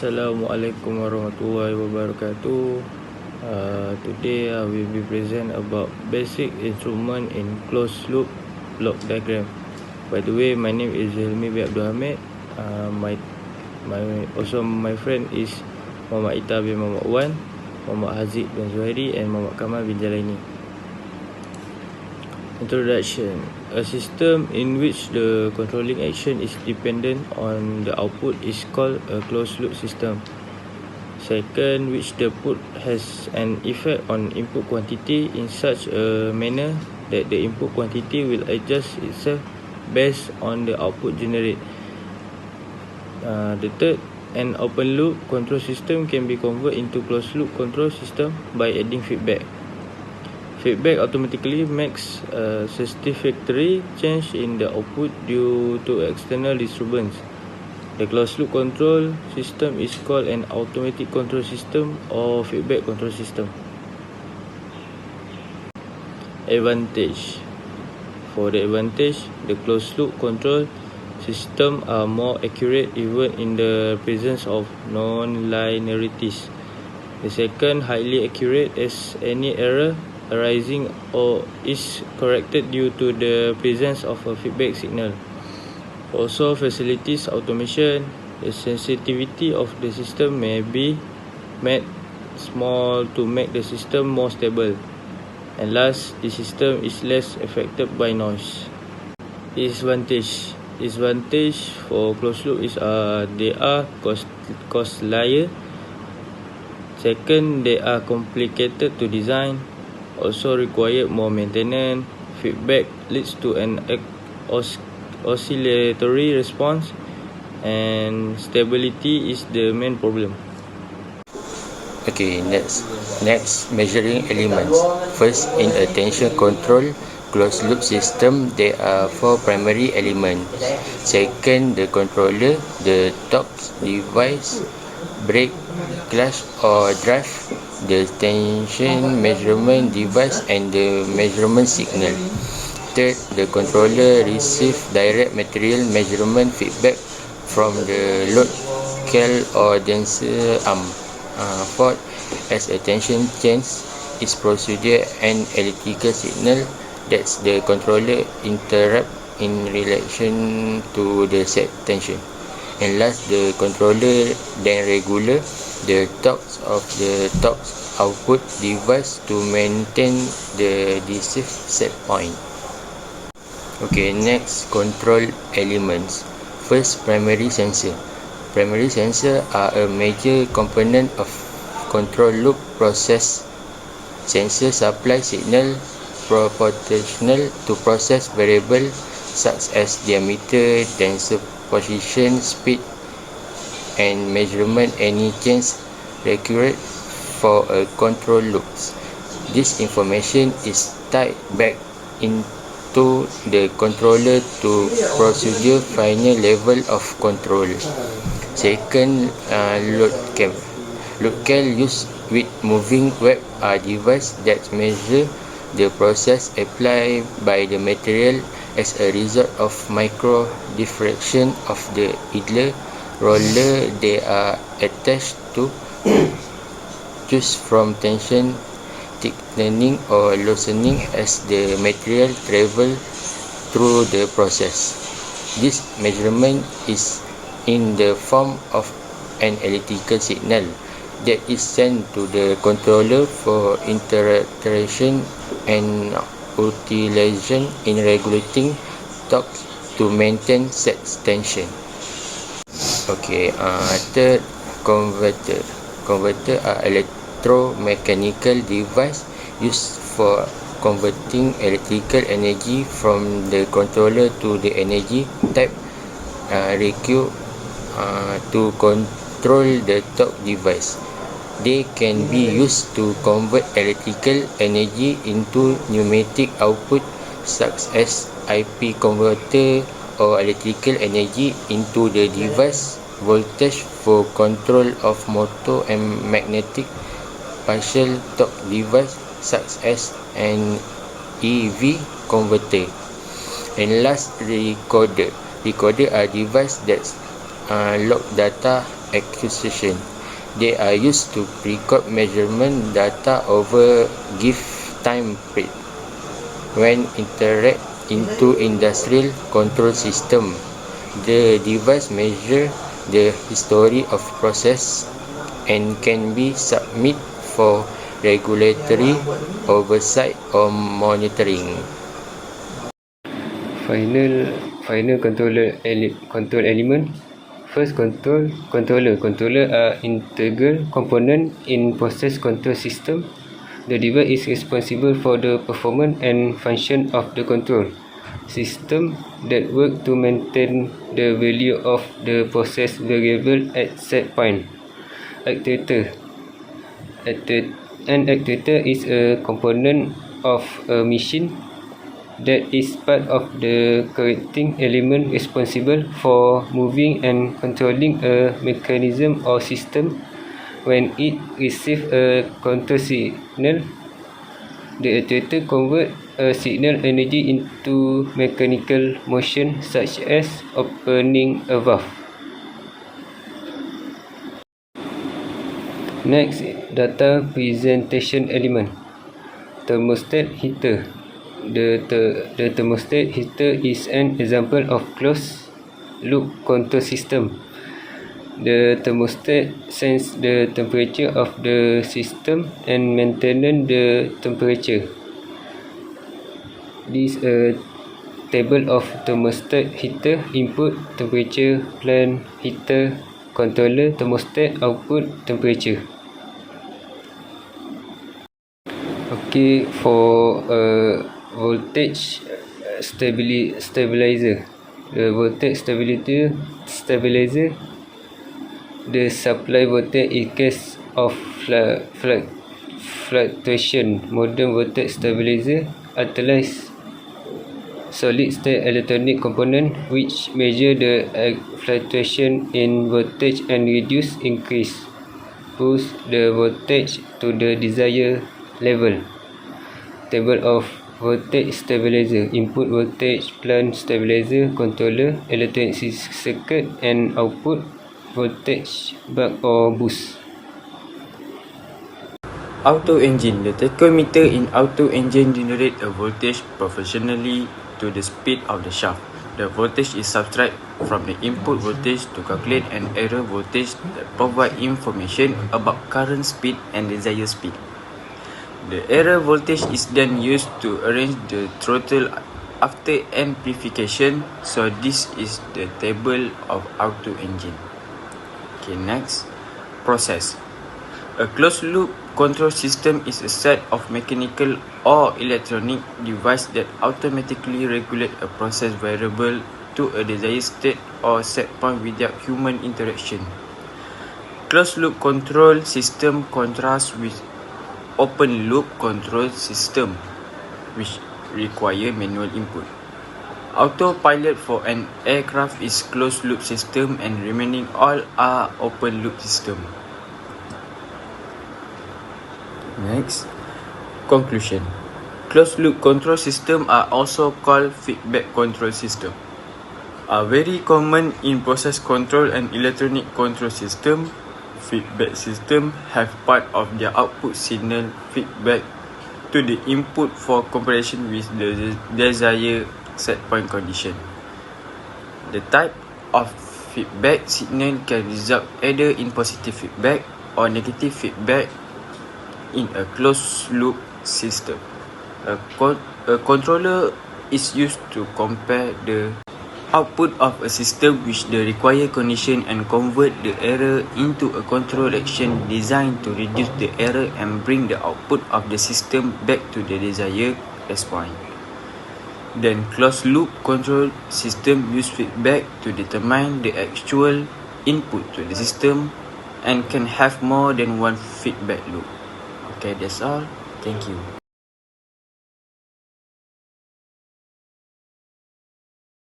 Assalamualaikum warahmatullahi wabarakatuh. Today I will be present about basic instrument in closed loop block diagram. By the way, my name is Hilmi bin Abdul Hamid. My friend is Muhammad Ita bin Muhammad Wan, Muhammad Haziq bin Zuhairi, and Muhammad Kamal bin Jalaini. Introduction. A system in which the controlling action is dependent on the output is called a closed loop system. Second, which the output has an effect on input quantity in such a manner that the input quantity will adjust itself based on the output generated. The third, an open loop control system can be converted into closed loop control system by adding feedback. Feedback automatically makes a satisfactory change in the output due to external disturbance. The closed loop control system is called an automatic control system or feedback control system. Advantage. For the advantage, the closed loop control system are more accurate even in the presence of non-linearities. The second, highly accurate as any error arising or is corrected due to the presence of a feedback signal. Also facilitates automation. The sensitivity of the system may be made small to make the system more stable. And last, the system is less affected by noise. Disadvantage for closed loop is they are costlier. Second, they are complicated to design. Also require more maintenance. Feedback leads to an oscillatory response, and stability is the main problem. Okay, next measuring elements. First, in a tension control closed loop system, there are 4 primary elements. Second, the controller, the torque device, brake, clutch or drive, the tension measurement device, and the measurement signal. Third, the controller receives direct material measurement feedback from the load cal or dancer arm. Fourth, as a tension change is procedure and electrical signal that the controller interrupt in relation to the set tension. And last, the controller then regulate the torque of the torque output device to maintain the desired set point. Okay, next, control elements. First, primary sensor. Primary sensor are a major component of control loop process. Sensor supply signal proportional to process variable such as diameter, dancer position, speed, and measurement any change required for a control loop. This information is tied back into the controller to procedure final level of control. Second, load cal. Load cal used with moving web are device that measure the process applied by the material as a result of micro diffraction of the idler roller they are attached to. Choose from tension tightening or loosening as the material travel through the process. This measurement is in the form of an electrical signal that is sent to the controller for interpretation and utilization in regulating torque to maintain set tension. Okay, third, converter. Converter are electromechanical device used for converting electrical energy from the controller to the energy type required to control the torque device. They can be used to convert electrical energy into pneumatic output such as IP converter or electrical energy into the device voltage for control of motor and magnetic partial torque device such as an EV converter. And last, recorder. Recorder are device that log data acquisition. They are used to record measurement data over give time period. When interact into industrial control system, the device measure the history of process and can be submit for regulatory oversight or monitoring. Final control element. First, controller. Controller are integral component in process control system. The device is responsible for the performance and function of the control system that work to maintain the value of the process variable at set point. Actuator. An actuator is a component of a machine that is part of the correcting element responsible for moving and controlling a mechanism or system. When it receives a control signal, the actuator converts a signal energy into mechanical motion, such as opening a valve. Next, data presentation element. Thermostat heater. The thermostat heater is an example of closed loop control system. The thermostat senses the temperature of the system and maintains the temperature. This is a table of thermostat heater: input temperature, plant heater, controller, thermostat, output temperature. Okay, for voltage stabilizer. The voltage stabilizer, the supply voltage in case of fluctuation. Modern voltage stabilizer utilize solid state electronic component which measure the fluctuation in voltage and push the voltage to the desired level. Table of voltage stabilizer: input voltage, plant stabilizer, controller, electronic circuit, and output voltage buck or boost. Auto engine. The tachometer in auto engine generates a voltage proportionally to the speed of the shaft. The voltage is subtracted from the input voltage to calculate an error voltage that provides information about current speed and desired speed. The error voltage is then used to arrange the throttle after amplification. So this is the table of auto engine. Okay, next, process. A closed loop control system is a set of mechanical or electronic devices that automatically regulate a process variable to a desired state or set point without human interaction. Closed loop control system contrasts with open loop control system, which require manual input. Autopilot for an aircraft is closed loop system and remaining all are open loop system. Next, conclusion. Closed loop control system are also called feedback control system. Are very common in process control and electronic control system. Feedback system have part of their output signal feedback to the input for comparison with the desired set point condition. The type of feedback signal can result either in positive feedback or negative feedback in a closed loop system. A controller is used to compare the output of a system with the required condition and convert the error into a control action designed to reduce the error and bring the output of the system back to the desired response. Then closed loop control system use feedback to determine the actual input to the system and can have more than one feedback loop. Okay, that's all. Thank you.